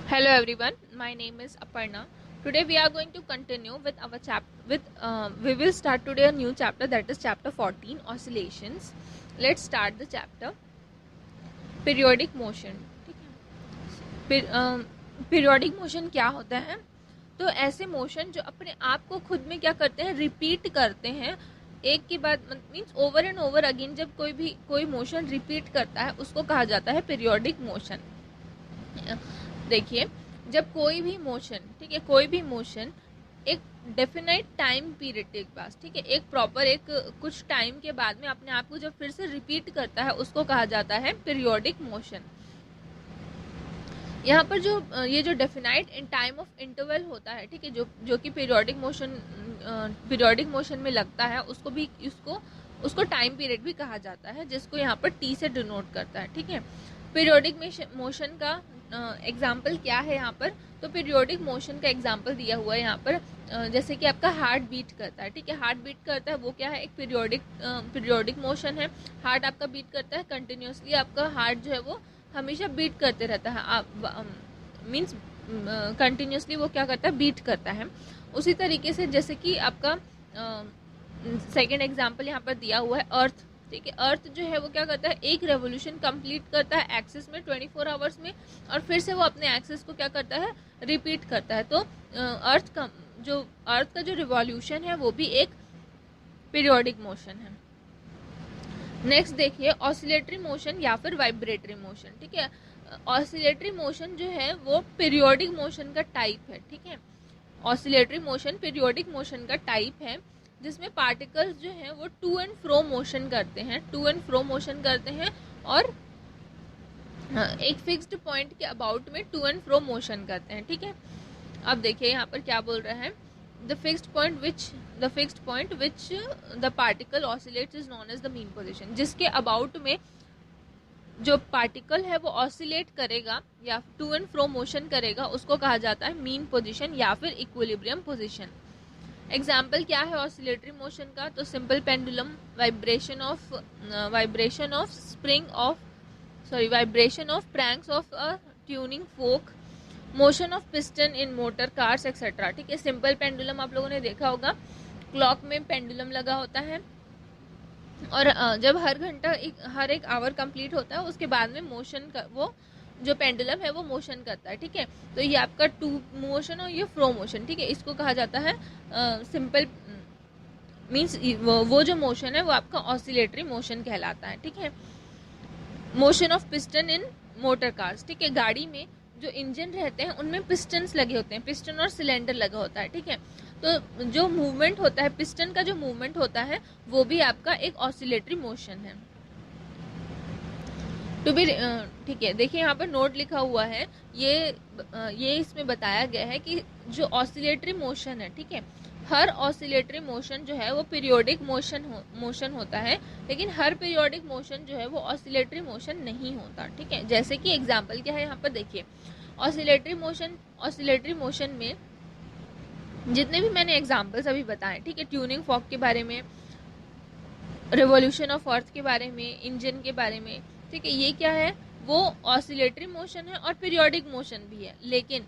Hello everyone, my name is Aparna. Today we are going to continue with our we will start today a new chapter, that is chapter 14, oscillations. Let's start the chapter. Periodic motion. ठीक है. Periodic motion क्या होता है? तो ऐसे motion जो अपने आप को खुद में क्या करते हैं, रिपीट करते हैं एक के बाद, means over and over again. जब कोई मोशन रिपीट करता है उसको कहा जाता है पीरियोडिक मोशन. देखिए, जब कोई भी मोशन, ठीक है, कोई भी मोशन एक डेफिनाइट टाइम पीरियड के पास, ठीक है, एक प्रॉपर एक कुछ टाइम के बाद में अपने आप को जब फिर से रिपीट करता है उसको कहा जाता है पीरियोडिक मोशन. यहाँ पर जो ये जो definite in time of interval होता है, ठीक है, जो कि पीरियोडिक मोशन में लगता है, उसको भी उसको टाइम पीरियड भी कहा जाता है, जिसको यहाँ पर टी से डिनोट करता है. ठीक है, पीरियोडिक मोशन का एग्जाम्पल क्या है यहाँ पर? तो पीरियोडिक मोशन का एग्जाम्पल दिया हुआ है यहाँ पर. जैसे कि आपका हार्ट बीट करता है, ठीक है, हार्ट बीट करता है, वो क्या है? एक पीरियोडिक मोशन है. हार्ट आपका बीट करता है कंटिन्यूसली, आपका हार्ट जो है वो हमेशा बीट करते रहता है, मीन्स कंटिन्यूसली वो क्या करता है? बीट करता है. उसी तरीके से जैसे कि आपका सेकेंड एग्जाम्पल यहाँ पर दिया हुआ है अर्थ. ठीक है, अर्थ जो है वो क्या करता है? एक रेवोल्यूशन कंप्लीट करता है एक्सिस में 24 आवर्स में, और फिर से वो अपने एक्सिस को क्या करता है? रिपीट करता है. तो अर्थ का जो रिवॉल्यूशन है वो भी एक पीरियोडिक मोशन है. नेक्स्ट देखिए, ऑसिलेटरी मोशन या फिर वाइब्रेटरी मोशन. ठीक है, ऑसिलेटरी मोशन जो है वो पीरियोडिक मोशन का टाइप है. ठीक है, ऑसिलेटरी मोशन पीरियोडिक मोशन का टाइप है, जिसमें पार्टिकल्स जो हैं वो टू एंड फ्रो मोशन करते हैं, और एक फिक्स्ड पॉइंट के अबाउट में टू एंड फ्रो मोशन करते हैं. ठीक है, अब देखिए यहाँ पर क्या बोल रहा है? The fixed point which the particle oscillates is known as the mean position. जिसके अबाउट में जो पार्टिकल है वो ऑसिलेट करेगा या टू एंड फ्रो मोशन करेगा, उसको कहा जाता है मीन पोजिशन या फिर इक्विलिब्रियम पोजिशन. एग्जाम्पल क्या है ऑसिलेटरी मोशन का? तो simple pendulum, vibration of pranks of a tuning folk, motion of piston in motor cars etcetera. ठीक है, सिंपल पेंडुलम आप लोगों ने देखा होगा, क्लॉक में पेंडुलम लगा होता है, और जब हर एक आवर कंप्लीट होता है उसके बाद में वो जो पेंडुलम है वो मोशन करता है. ठीक है, तो ये आपका टू मोशन और ये फ्रो मोशन. ठीक है, इसको कहा जाता है सिंपल, मीन्स वो जो मोशन है वो आपका ऑसिलेटरी मोशन कहलाता है. ठीक है, motion of piston in motor cars. ठीक है, गाड़ी में जो इंजन रहते हैं उनमें पिस्टन्स लगे होते हैं, पिस्टन और सिलेंडर लगा होता है. ठीक है, तो जो मूवमेंट होता है, पिस्टन का जो मूवमेंट होता है वो भी आपका एक ऑसिलेटरी मोशन है. ठीक है, देखिए यहाँ पर नोट लिखा हुआ है, ये इसमें बताया गया है कि जो ऑसिलेटरी मोशन है, ठीक है, हर ऑसिलेटरी मोशन जो है वो पीरियोडिक मोशन होता है, लेकिन हर पीरियोडिक मोशन जो है वो ऑसिलेटरी मोशन नहीं होता. ठीक है, जैसे कि एग्जांपल क्या है यहाँ पर देखिए, ऑसिलेटरी मोशन में जितने भी मैंने एग्जांपल्स अभी बताए, ठीक है, ट्यूनिंग फॉक के बारे में, रिवॉल्यूशन ऑफ अर्थ के बारे में, इंजन के बारे में, ठीक है, ये क्या है? वो ऑसिलेटरी मोशन है और पीरियोडिक मोशन भी है. लेकिन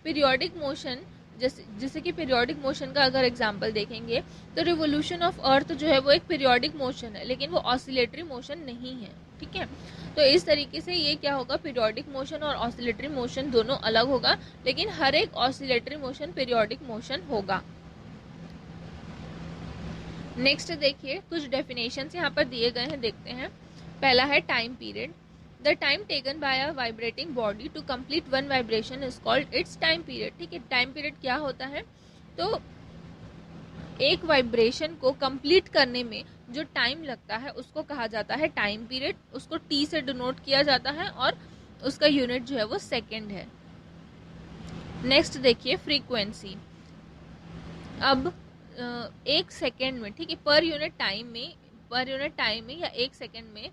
पीरियोडिक मोशन जैसे कि पीरियोडिक मोशन का अगर एग्जांपल देखेंगे तो रिवॉल्यूशन ऑफ अर्थ जो है वो एक पीरियोडिक मोशन है, लेकिन वो ऑसिलेटरी मोशन नहीं है. ठीक है, तो इस तरीके से ये क्या होगा? पीरियोडिक मोशन और ऑसिलेटरी मोशन दोनों अलग होगा, लेकिन हर एक ऑसिलेटरी मोशन पीरियोडिक मोशन होगा. नेक्स्ट देखिए, कुछ डेफिनेशंस यहाँ पर दिए गए हैं, देखते हैं. पहला है time period. The time taken by a vibrating body to complete one vibration is called its time period. ठीक है, टाइम पीरियड क्या होता है? तो एक वाइब्रेशन को कंप्लीट करने में जो टाइम लगता है उसको कहा जाता है टाइम पीरियड. उसको टी से डिनोट किया जाता है और उसका यूनिट जो है वो सेकेंड है. नेक्स्ट देखिए, फ्रीक्वेंसी. अब एक सेकेंड में, ठीक है, पर यूनिट टाइम में या एक सेकेंड में,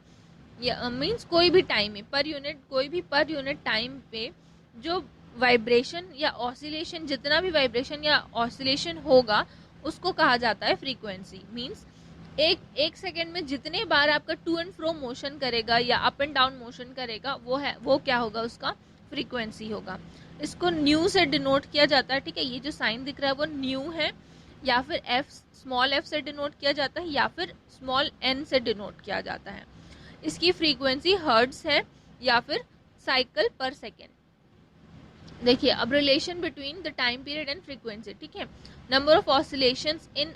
या मीन्स कोई भी टाइम में पर यूनिट टाइम पे जो वाइब्रेशन या ऑसिलेशन, जितना भी वाइब्रेशन या ऑसिलेशन होगा उसको कहा जाता है फ्रीक्वेंसी. मीन्स एक सेकेंड में जितने बार आपका टू एंड फ्रो मोशन करेगा या अप एंड डाउन मोशन करेगा वो क्या होगा? उसका फ्रीक्वेंसी होगा। इसको न्यू से डिनोट किया जाता है, ठीक है। ये जो साइन दिख रहा है वो न्यू है, या फिर एफ स्मॉल एफ से डिनोट किया जाता है, या फिर स्मॉल एन से डिनोट किया जाता है। इसकी फ्रीक्वेंसी हर्ट्ज है या फिर साइकिल पर सेकेंड। देखिए अब relation between the time period and frequency, ठीक है। Number of oscillations in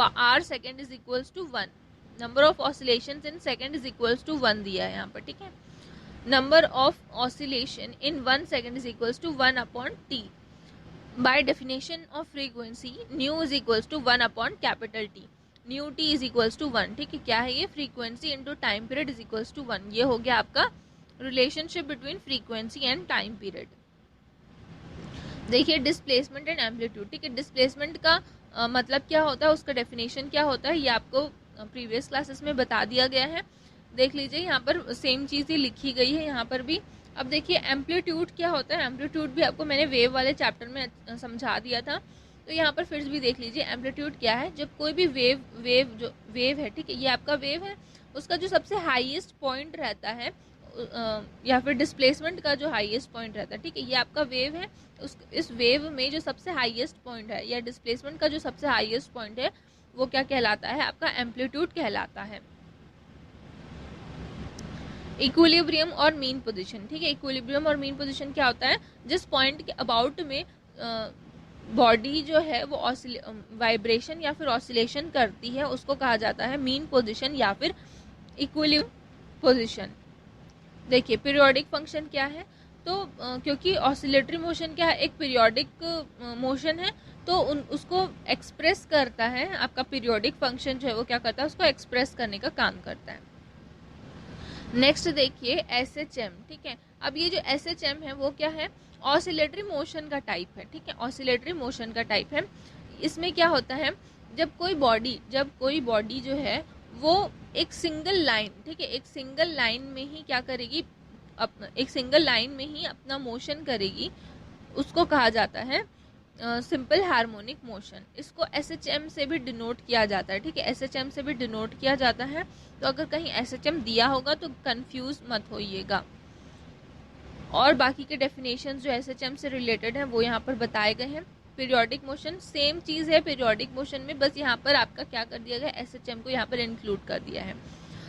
are second is equals to 1। Number of oscillations in second is equals to 1 दिया है यहाँ पर, ठीक है। Number of oscillation in 1 second is equals to 1 upon T. By definition of frequency nu is equals to 1 upon capital T. Nu T is equals to 1, ठीक है। क्या है ये? Frequency into time period is equals to 1। ये हो गया आपका relationship between frequency and time period. देखिए डिस्प्लेसमेंट एंड एम्पलीट्यूड, ठीक है। डिस्प्लेसमेंट का मतलब क्या होता है, उसका डेफिनेशन क्या होता है, ये आपको प्रीवियस क्लासेस में बता दिया गया है। देख लीजिए यहाँ पर सेम चीज़ ही लिखी गई है यहाँ पर भी। अब देखिए एम्पलीट्यूड क्या होता है। एम्पलीट्यूड भी आपको मैंने वेव वाले चैप्टर में समझा दिया था, तो यहाँ पर फिर भी देख लीजिए एम्पलीट्यूड क्या है। जब कोई भी वेव है, ठीक है, ये आपका वेव है, उसका जो सबसे हाईएस्ट पॉइंट रहता है या फिर डिस्प्लेसमेंट का जो हाईएस्ट पॉइंट रहता है, ठीक है, ये आपका वेव है। इस वेव में जो सबसे हाईएस्ट पॉइंट है या डिस्प्लेसमेंट का जो सबसे हाईएस्ट पॉइंट है वो क्या कहलाता है? आपका एम्पलीट्यूड कहलाता है। इक्विलिब्रियम और मीन पोजीशन, ठीक है। इक्विलिब्रियम और मीन पोजीशन क्या होता है? जिस पॉइंट के अबाउट में बॉडी जो है वो वाइब्रेशन या फिर ऑसिलेशन करती है, उसको कहा जाता है मीन पोजीशन या फिर इक्विलिब्रियम पोजीशन। देखिए पीरियोडिक फंक्शन क्या है, तो क्योंकि ऑसिलेटरी मोशन क्या है? एक पीरियोडिक मोशन है, तो उसको एक्सप्रेस करता है। आपका पीरियोडिक फंक्शन जो है वो क्या करता है? उसको एक्सप्रेस करने का काम करता है। नेक्स्ट देखिए एसएचएम, ठीक है। अब ये जो एसएचएम है वो क्या है? ऑसिलेटरी मोशन का टाइप है, ठीक है। ऑसिलेटरी मोशन का टाइप है। इसमें क्या होता है? जब कोई बॉडी जो है वो एक सिंगल लाइन, ठीक है, एक सिंगल लाइन में ही क्या करेगी? एक सिंगल लाइन में ही अपना मोशन करेगी, उसको कहा जाता है सिंपल हार्मोनिक मोशन। इसको एसएचएम से भी डिनोट किया जाता है, ठीक है। एसएचएम से भी डिनोट किया जाता है। तो अगर कहीं एसएचएम दिया होगा तो कंफ्यूज मत होइएगा। और बाकी के डेफिनेशन जो एसएचएम से रिलेटेड है वो यहाँ पर बताए गए हैं। पीरियोडिक मोशन सेम चीज है पीरियोडिक मोशन में, बस यहाँ पर आपका क्या कर दिया गया? एसएचएम को यहाँ पर इंक्लूड कर दिया है।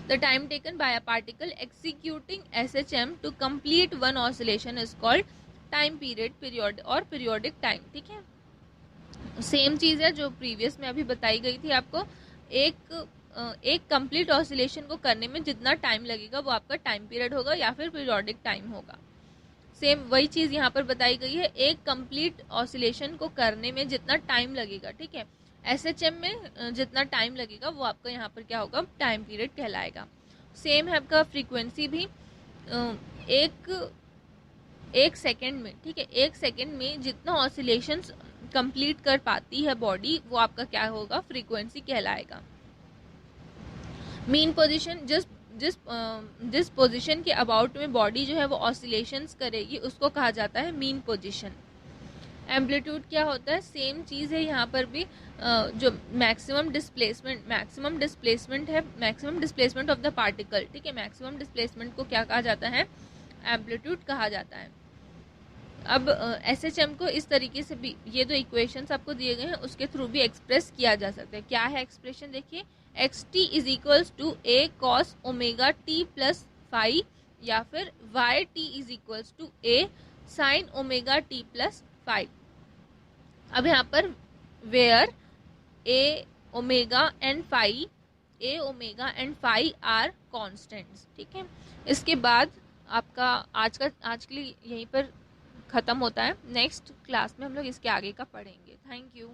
The time taken by a particle executing SHM to complete one oscillation is called time period, period और पीरियोडिक टाइम, ठीक है। सेम चीज है जो प्रीवियस में अभी बताई गई थी आपको। एक कंप्लीट ऑसिलेशन को करने में जितना टाइम लगेगा वो आपका टाइम पीरियड होगा या फिर पीरियोडिक टाइम होगा। सेम वही चीज यहाँ पर बताई गई है। एक कंप्लीट ऑसिलेशन को करने में जितना टाइम लगेगा, ठीक है, एसएचएम में जितना टाइम लगेगा वो आपका यहाँ पर क्या होगा? टाइम पीरियड कहलाएगा। सेम है आपका फ्रीक्वेंसी भी। एक सेकेंड में, ठीक है, एक सेकेंड में जितना ऑसिलेशंस कंप्लीट कर पाती है बॉडी वो आपका क्या होगा? फ्रीक्वेंसी कहलाएगा। मीन पोजीशन, जिस पोजीशन के अबाउट में बॉडी जो है वो ऑसिलेशंस करेगी उसको कहा जाता है मीन पोजीशन। एम्पलीट्यूड क्या होता है? सेम चीज़ है यहाँ पर भी। जो मैक्सिमम डिस्प्लेसमेंट है, maximum displacement of the particle, ठीक है, मैक्सिमम डिस्प्लेसमेंट को क्या कहा जाता है? एम्पलीट्यूड कहा जाता है। अब एसएचएम को इस तरीके से भी, ये दो इक्वेशंस आपको दिए गए हैं उसके थ्रू भी एक्सप्रेस किया जा सकता है। क्या है एक्सप्रेशन? देखिए xt is equals to A cos omega T plus phi, या फिर Y T is equals to A sine omega T plus phi. अब यहाँ पर where A omega and phi are constants, ठीक है। इसके बाद आपका आज के लिए यहीं पर खत्म होता है। नेक्स्ट क्लास में हम लोग इसके आगे का पढ़ेंगे। Thank you.